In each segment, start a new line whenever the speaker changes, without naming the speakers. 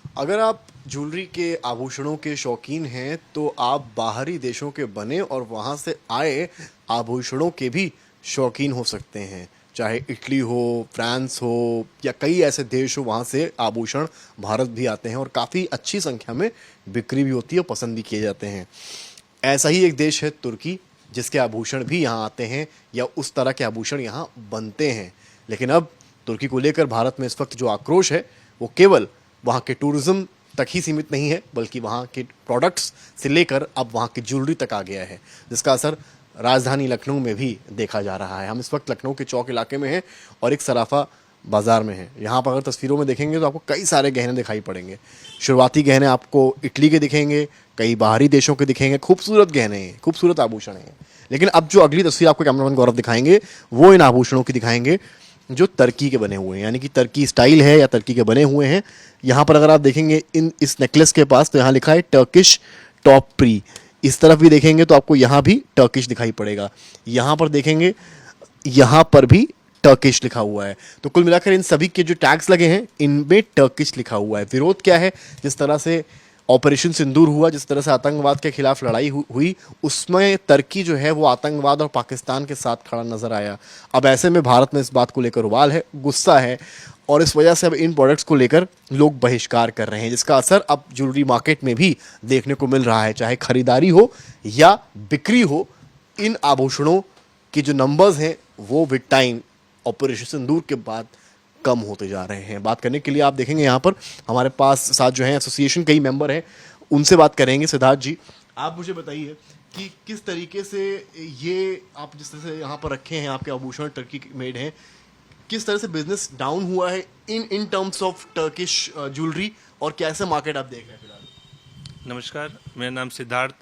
अगर आप ज्वेलरी के आभूषणों के शौकीन हैं तो आप बाहरी देशों के बने और वहाँ से आए आभूषणों के भी शौकीन हो सकते हैं। चाहे इटली हो, फ्रांस हो या कई ऐसे देश हो, वहाँ से आभूषण भारत भी आते हैं और काफ़ी अच्छी संख्या में बिक्री भी होती है और पसंद भी किए जाते हैं। ऐसा ही एक देश है तुर्की, जिसके आभूषण भी यहाँ आते हैं या उस तरह के आभूषण यहाँ बनते हैं। लेकिन अब तुर्की को लेकर भारत में इस वक्त जो आक्रोश है वो केवल वहाँ के टूरिज्म तक ही सीमित नहीं है, बल्कि वहाँ के प्रोडक्ट्स से लेकर अब वहाँ की ज्वेलरी तक आ गया है, जिसका असर राजधानी लखनऊ में भी देखा जा रहा है। हम इस वक्त लखनऊ के चौक इलाके में हैं और एक सराफा बाज़ार में हैं। यहाँ पर अगर तस्वीरों में देखेंगे तो आपको कई सारे गहने दिखाई पड़ेंगे। शुरुआती गहने आपको इटली के दिखेंगे, कई बाहरी देशों के दिखेंगे। खूबसूरत गहने हैं, खूबसूरत आभूषण हैं। लेकिन अब जो अगली तस्वीर आपको कैमरामैन गौरव दिखाएंगे वो इन आभूषणों की दिखाएंगे जो तुर्की के बने हुए हैं, यानी कि तुर्की स्टाइल है या तुर्की के बने हुए हैं। यहाँ पर अगर आप देखेंगे इस नेकलेस के पास तो यहाँ लिखा है टर्किश टॉप प्री। इस तरफ भी देखेंगे तो आपको यहाँ भी टर्किश दिखाई पड़ेगा। यहाँ पर देखेंगे यहाँ पर भी टर्किश लिखा हुआ है। तो कुल मिलाकर इन सभी के जो टैग्स लगे हैं इनमें टर्किश लिखा हुआ है। विरोध क्या है? जिस तरह से ऑपरेशन सिंदूर हुआ, जिस तरह से आतंकवाद के खिलाफ लड़ाई हुई, उसमें तुर्की जो है वो आतंकवाद और पाकिस्तान के साथ खड़ा नजर आया। अब ऐसे में भारत में इस बात को लेकर उबाल है, गुस्सा है और इस वजह से अब इन प्रोडक्ट्स को लेकर लोग बहिष्कार कर रहे हैं, जिसका असर अब ज्वेलरी मार्केट में भी देखने को मिल रहा है। चाहे खरीदारी हो या बिक्री हो, इन आभूषणों के जो नंबर्स हैं वो विद टाइम ऑपरेशन सिंदूर के बाद कम होते जा रहे हैं। बात करने के लिए आप देखेंगे यहाँ पर हमारे पास साथ जो हैं एसोसिएशन कई मेंबर हैं, उनसे बात करेंगे। सिद्धार्थ जी, आप मुझे बताइए कि किस तरीके से ये आप जिस तरह से यहाँ पर रखे हैं आपके आभूषण टर्की मेड हैं, किस तरह से बिजनेस डाउन हुआ है in terms of Turkish jewellery और कैसे मार्केट आप देख रहे हैं फिलहाल?
नमस्कार, मेरा नाम सिद्धार्थ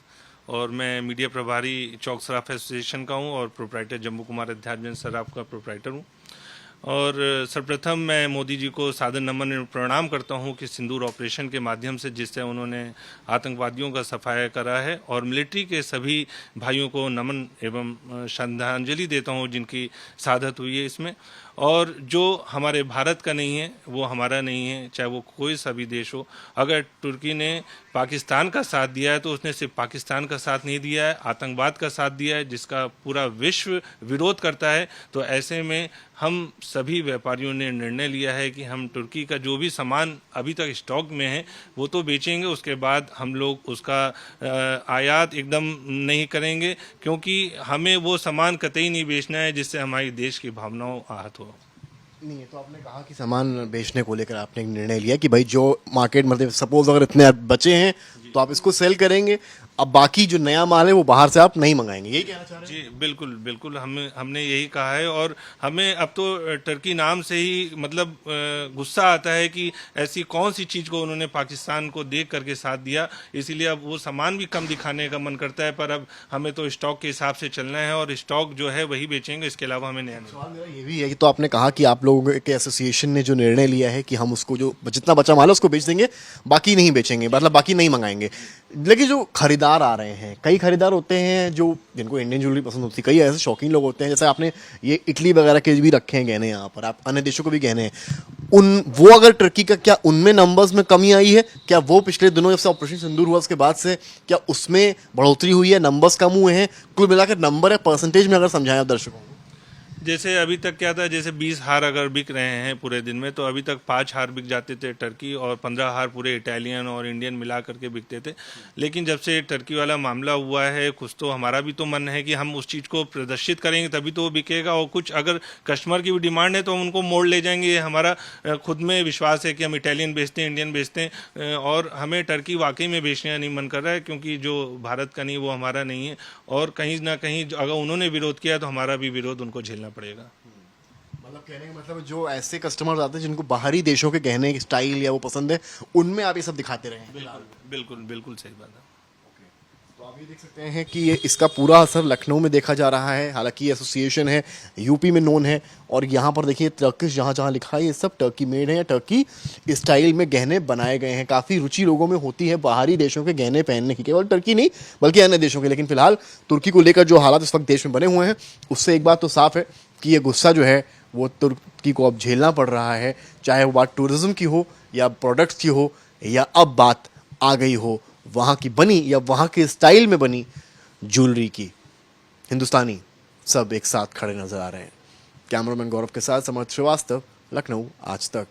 और मैं मीडिया प्रभारी चौक सराफ एसोसिएशन का हूँ और प्रोप्राइटर जम्मू कुमार अध्यात्म सराफ का प्रोप्राइटर हूँ। और सर्वप्रथम मैं मोदी जी को सादर नमन एवं प्रणाम करता हूं कि सिंदूर ऑपरेशन के माध्यम से जिससे उन्होंने आतंकवादियों का सफाया करा है, और मिलिट्री के सभी भाइयों को नमन एवं श्रद्धांजलि देता हूं जिनकी शहादत हुई है इसमें। और जो हमारे भारत का नहीं है वो हमारा नहीं है, चाहे वो कोई सा भी देश हो। अगर तुर्की ने पाकिस्तान का साथ दिया है तो उसने सिर्फ पाकिस्तान का साथ नहीं दिया है, आतंकवाद का साथ दिया है जिसका पूरा विश्व विरोध करता है। तो ऐसे में हम सभी व्यापारियों ने निर्णय लिया है कि हम तुर्की का जो भी सामान अभी तक स्टॉक में है वो तो बेचेंगे, उसके बाद हम लोग उसका आयात एकदम नहीं करेंगे, क्योंकि हमें वो सामान कतई नहीं बेचना है जिससे हमारी देश की भावनाओं आहत हो।
नहीं, तो आपने कहा कि सामान बेचने को लेकर आपने एक निर्णय लिया कि भाई जो मार्केट मतलब सपोज अगर इतने बचे हैं तो आप इसको सेल करेंगे, अब बाकी जो नया माल है वो बाहर से आप नहीं मंगाएंगे, यही कहना चाह रहे हैं?
जी बिल्कुल बिल्कुल, हमने यही कहा है। और हमें अब तो टर्की नाम से ही मतलब गुस्सा आता है कि ऐसी कौन सी चीज़ को उन्होंने पाकिस्तान को देख करके साथ दिया, इसीलिए अब वो सामान भी कम दिखाने का मन करता है। पर अब हमें तो स्टॉक के हिसाब से चलना है और स्टॉक जो है वही बेचेंगे, इसके अलावा हमें नया नहीं।
सवाल मेरा ये भी है कि तो आपने कहा कि आप लोगों के एसोसिएशन ने जो निर्णय लिया है कि हम उसको जो जितना बचा माल है उसको बेच देंगे, बाकी नहीं बेचेंगे, मतलब बाकी नहीं मंगाएंगे। लेकिन जो खरीदार आ रहे हैं, कई खरीदार होते हैं जो जिनको इंडियन ज्वेलरी पसंद होती है, कई ऐसे शौकीन लोग होते हैं, जैसे आपने ये इटली वगैरह के भी रखे हैं गहने, यहाँ पर आप अन्य देशों को भी गहने हैं, उन वो अगर तुर्की का क्या उनमें नंबर्स में कमी आई है? क्या वो पिछले दिनों जब से ऑपरेशन सिंदूर हुआ उसके बाद से क्या उसमें बढ़ोतरी हुई है, नंबर्स कम हुए हैं? कुल मिलाकर नंबर या परसेंटेज में अगर समझाएं आप दर्शकों को।
जैसे अभी तक क्या था, जैसे 20 हार अगर बिक रहे हैं पूरे दिन में, तो अभी तक 5 हार बिक जाते थे टर्की और 15 हार पूरे इटालियन और इंडियन मिला करके बिकते थे। लेकिन जब से टर्की वाला मामला हुआ है, कुछ तो हमारा भी तो मन है कि हम उस चीज़ को प्रदर्शित करेंगे तभी तो वो बिकेगा, और कुछ अगर कस्टमर की भी डिमांड है तो हम उनको मोड़ ले जाएंगे। ये हमारा खुद में विश्वास है कि हम इटालियन बेचते हैं, इंडियन बेचते हैं, और हमें टर्की वाकई में बेचने का नहीं मन कर रहा है, क्योंकि जो भारत का नहीं वो हमारा नहीं है। और कहीं ना कहीं अगर उन्होंने विरोध किया तो हमारा भी विरोध उनको झेलना पड़ेगा।
मतलब कहने का मतलब जो ऐसे कस्टमर्स आते हैं जिनको बाहरी देशों के गहने की स्टाइल या वो पसंद है, उनमें आप ये सब दिखाते रहे हैं?
बिल्कुल बिल्कुल बिल्कुल सही बात है।
तो आप ये देख सकते हैं कि ये इसका पूरा असर लखनऊ में देखा जा रहा है। हालांकि एसोसिएशन है, यूपी में नोन है, और यहाँ पर देखिए टर्किश जहाँ जहाँ लिखा है ये सब टर्की मेड है या टर्की स्टाइल में गहने बनाए गए हैं। काफ़ी रुचि लोगों में होती है बाहरी देशों के गहने पहनने की, केवल टर्की नहीं बल्कि अन्य देशों के। लेकिन फिलहाल तुर्की को लेकर जो हालात इस वक्त देश में बने हुए हैं, उससे एक बात तो साफ है कि ये गुस्सा जो है वो तुर्की को अब झेलना पड़ रहा है, चाहे वो बात टूरिज्म की हो या प्रोडक्ट्स की हो या अब बात आ गई हो वहाँ की बनी या वहाँ के स्टाइल में बनी ज्वेलरी की, हिंदुस्तानी सब एक साथ खड़े नजर आ रहे हैं। कैमरामैन गौरव के साथ समर्थ श्रीवास्तव, लखनऊ आज तक।